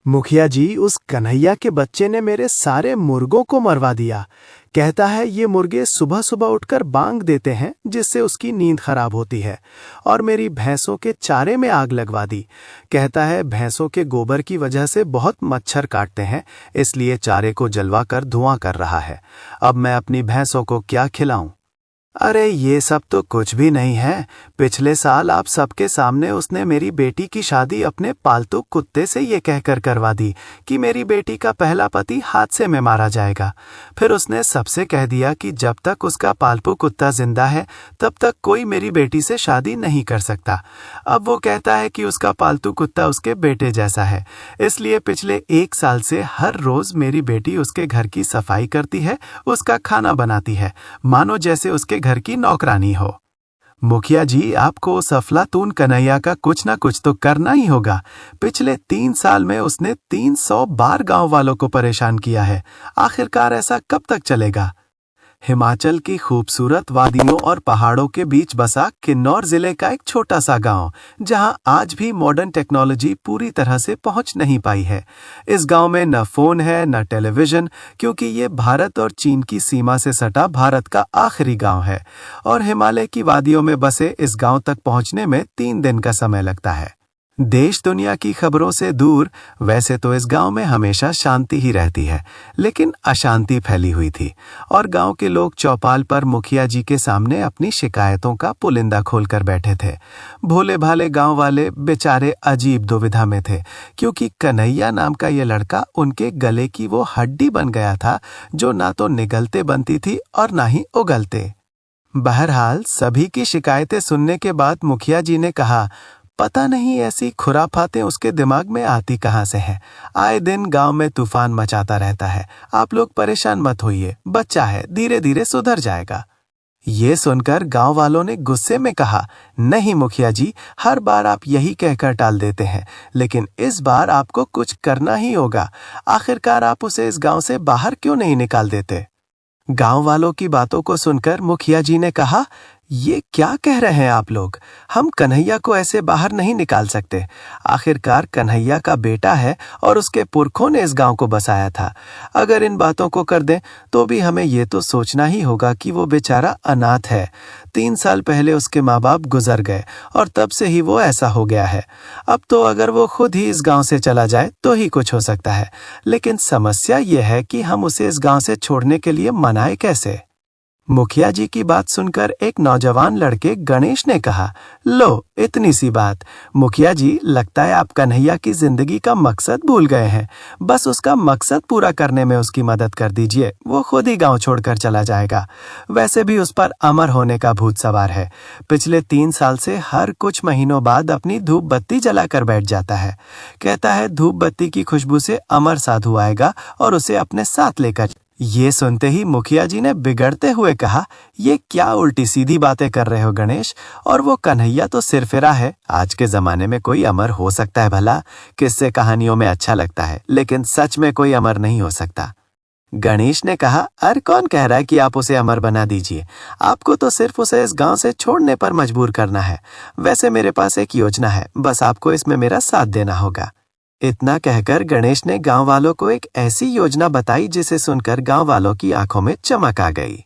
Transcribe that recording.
मुखिया जी, उस कन्हैया के बच्चे ने मेरे सारे मुर्गों को मरवा दिया। कहता है ये मुर्गे सुबह सुबह उठकर बांग देते हैं, जिससे उसकी नींद खराब होती है। और मेरी भैंसों के चारे में आग लगवा दी। कहता है भैंसों के गोबर की वजह से बहुत मच्छर काटते हैं, इसलिए चारे को जलवा कर धुआं कर रहा है। अब मैं अपनी भैंसों को क्या खिलाऊं? अरे ये सब तो कुछ भी नहीं है। पिछले साल आप सबके सामने उसने मेरी बेटी की शादी अपने पालतू कुत्ते से ये कहकर करवा दी कि मेरी बेटी का पहला पति हादसे में मारा जाएगा। फिर उसने सबसे कह दिया कि जब तक उसका पालतू कुत्ता जिंदा है तब तक कोई मेरी बेटी से शादी नहीं कर सकता। अब वो कहता है कि उसका पालतू कुत्ता उसके बेटे जैसा है, इसलिए पिछले 1 साल से हर रोज मेरी बेटी उसके घर की सफाई करती है, उसका खाना बनाती है, मानो जैसे उसके घर की नौकरानी हो। मुखिया जी, आपको उस अफलातून कन्हैया का कुछ ना कुछ तो करना ही होगा। पिछले 3 साल में उसने 300 बार गांव वालों को परेशान किया है। आखिरकार ऐसा कब तक चलेगा? हिमाचल की खूबसूरत वादियों और पहाड़ों के बीच बसा किन्नौर जिले का एक छोटा सा गांव, जहां आज भी मॉडर्न टेक्नोलॉजी पूरी तरह से पहुंच नहीं पाई है। इस गांव में न फोन है न टेलीविजन, क्योंकि ये भारत और चीन की सीमा से सटा भारत का आखिरी गांव है और हिमालय की वादियों में बसे इस गांव तक पहुंचने में 3 दिन का समय लगता है। देश दुनिया की खबरों से दूर वैसे तो इस गांव में हमेशा शांति ही रहती है, लेकिन अशांति फैली हुई थी और गांव के लोग चौपाल पर मुखिया जी के सामने अपनी शिकायतों का पुलिंदा खोलकर बैठे थे। भोले भाले गांव वाले बेचारे अजीब दुविधा में थे, क्योंकि कन्हैया नाम का ये लड़का उनके गले की वो हड्डी बन गया था जो ना तो निगलते बनती थी और ना ही उगलते। बहरहाल सभी की शिकायतें सुनने के बाद मुखिया जी ने कहा, पता नहीं ऐसी खुराफातें उसके दिमाग में आती कहाँ से हैं। आए दिन गांव में तूफान मचाता रहता है। आप लोग परेशान मत होइए, बच्चा है, धीरे धीरे सुधर जाएगा। ये सुनकर गांव वालों ने गुस्से में कहा, नहीं मुखिया जी, हर बार आप यही कहकर टाल देते हैं, लेकिन इस बार आपको कुछ करना ही होगा। आखिरकार आप उसे इस गांव से बाहर क्यों नहीं निकाल देते? गांव वालों की बातों को सुनकर मुखिया जी ने कहा, ये क्या कह रहे हैं आप लोग? हम कन्हैया को ऐसे बाहर नहीं निकाल सकते। आखिरकार कन्हैया का बेटा है और उसके पुरखों ने इस गांव को बसाया था। अगर इन बातों को कर दें तो भी हमें ये तो सोचना ही होगा कि वो बेचारा अनाथ है। 3 साल पहले उसके माँ बाप गुजर गए और तब से ही वो ऐसा हो गया है। अब तो अगर वो खुद ही इस गांव से चला जाए तो ही कुछ हो सकता है, लेकिन समस्या ये है कि हम उसे इस गांव से छोड़ने के लिए मनाएं कैसे? मुखिया जी की बात सुनकर एक नौजवान लड़के गणेश ने कहा, लो इतनी सी बात। मुखिया जी, लगता है आप कन्हैया की जिंदगी का मकसद भूल गए हैं। बस उसका मकसद पूरा करने में उसकी मदद कर दीजिए, वो खुद ही गांव छोड़कर चला जाएगा। वैसे भी उस पर अमर होने का भूत सवार है। पिछले 3 साल से हर कुछ महीनों बाद अपनी धूप बत्ती जलाकर बैठ जाता है। कहता है धूप बत्ती की खुशबू से अमर साधु आएगा और उसे अपने साथ लेकर। ये सुनते ही मुखिया जी ने बिगड़ते हुए कहा, ये क्या उल्टी सीधी बातें कर रहे हो गणेश? और वो कन्हैया तो सिरफिरा है। आज के जमाने में कोई अमर हो सकता है भला? किस्से कहानियों में अच्छा लगता है, लेकिन सच में कोई अमर नहीं हो सकता। गणेश ने कहा, अरे कौन कह रहा है कि आप उसे अमर बना दीजिए? आपको तो सिर्फ उसे इस गांव से छोड़ने पर मजबूर करना है। वैसे मेरे पास एक योजना है, बस आपको इसमें मेरा साथ देना होगा। इतना कहकर गणेश ने गांव वालों को एक ऐसी योजना बताई जिसे सुनकर गांव वालों की आंखों में चमक आ गई।